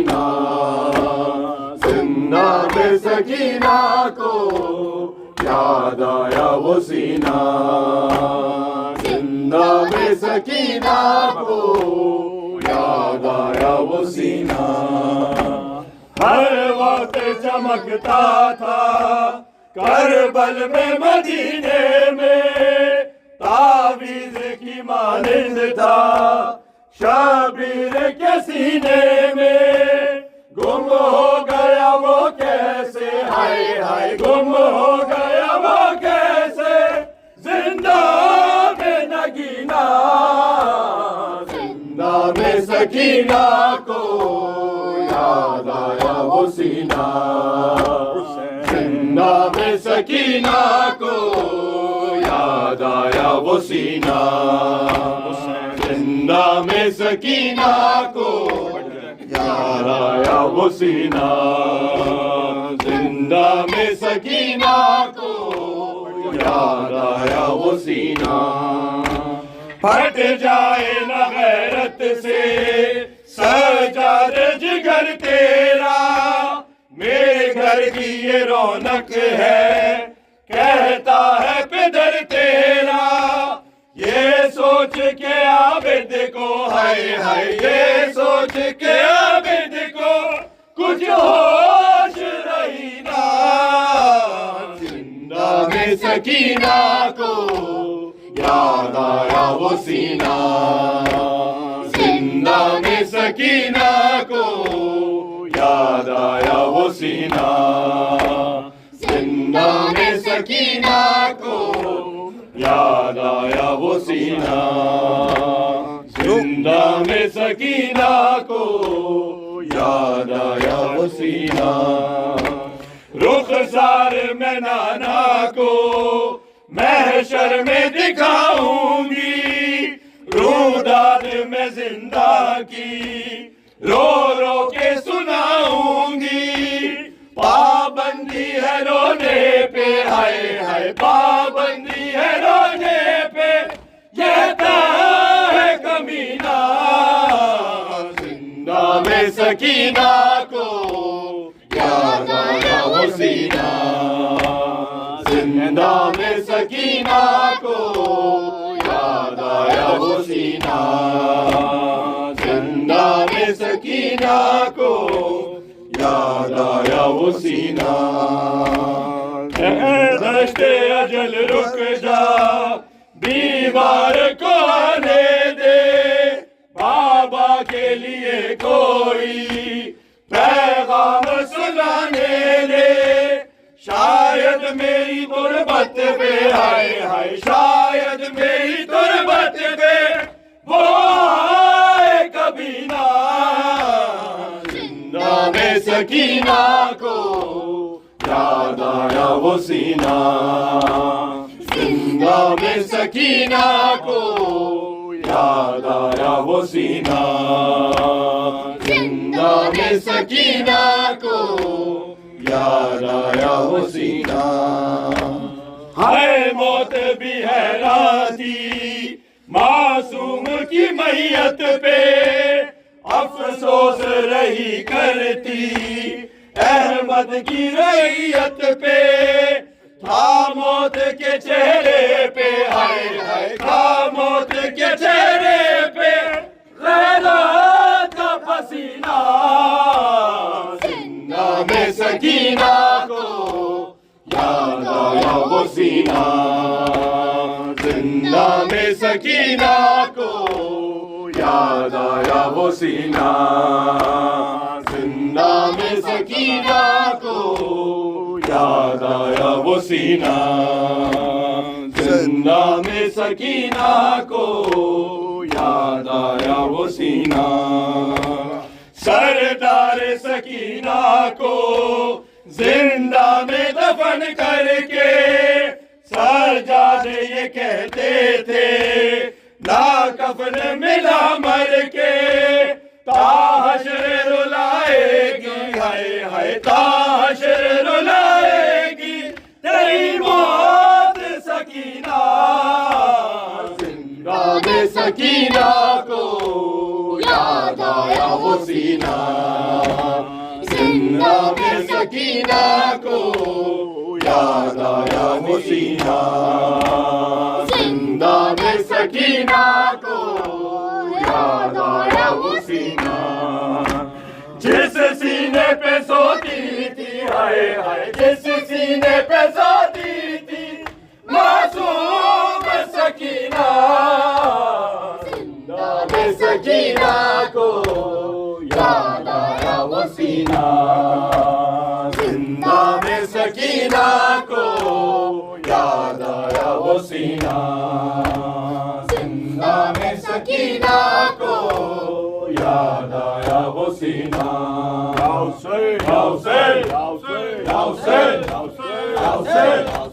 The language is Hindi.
सकीना, जिंदा में सकीना को याद आया वो सीना, जिंदा में सकीना को याद आया वो सीना। हर वक्त चमकता था करबल में मदीने में, तावीज़ की मानिंद था शबीर के सीने में। गुम हो गया वो कैसे, हाय हाय गुम हो गया वो कैसे, जिंदा में नगीना, जिंदा में सकीना को याद आया वो सीना, जिंदा में सकीना को याद आया वो सीना, जिंदा में सकीना को याद आया वो सीना, जिंदा में सकीना को याद आया वो सीना। फट जाए न गैरत से सजाद जिगर तेरा, मेरे घर की ये रौनक है कहता है पिदर तेरा। ये सोच के आबिद को, हाय हाय ये सोच के आबिद को कुछ होश रही ना, जिंदा में सकीना को याद आया वो सीना, जिंदा में सकीना को याद आया वो सीना, जिंदा में सकीना को याद आया वो सीना, जिंदा में सकीना को याद आया वो सीना। रुखसार में नाना को महशर में दिखाऊंगी, रूदाद में जिंदा की रो रो के सुनाऊंगी। पाबंदी है रोने पे, हाय हाय पाबंदी है रोने पे, ये है कमीना, जिंदा में सकीना को याद आया वो सीना, जिंदा में सकीना को याद आया वो सीना, जिंदा में सकीना को याद आया वो सीना। दश्ते अजल रुक जा दीवार को आने दे, बाबा के लिए कोई पैगाम सुनाने दे। शायद मेरी गुर्बत पे, हाय हाय शायद मेरी गुर्बत पे वो आए कभी ना, जिंदा में सकीना को याद आया वो सीना, जिंदा में सकीना को याद आया वो सीना, जिंदा में सकीना को याद आया वो सीना। हाय मौत भी हैरान थी मासूम की मैयत पे, अफसोस रही करती अहमद की रैयत पे। था मौत के चेहरे पे, हाय हाय था मौत के चेहरे पे गैरत का पसीना, जिंदा में सकीना को याद आया वो सीना, जिंदा में सकीना को याद आया वो सीना, जिंदा में सकीना को याद आया वो सीना, जिंदा में सकीना को याद आया वो सीना। सरदार सकीना को जिंदा में दफन करके सरजाद ये कहते थे ना कफन मिला मर के, ताहशर रुलाएगी, हाय हाय ताहशर रुलाएगी तेरी मौत सकीना, जिंदा में सकीना को याद आया वो सीना, जिंदा में सकीना को याद आया वो सीना, जिंदा में सकीना को याद आया वो सीना, जिस सीने पे सोती थी हाय हाय, जिस सीने पे सोती थी मासूम सकीना, जिंदा में सकीना को याद आया वो सीना, जिंदा में सकीना को याद आया वो सीना, जिंदा में सकीना को याद आया वो सीना। Hausen, Hausen, Hausen, Hausen, Hausen, Hausen,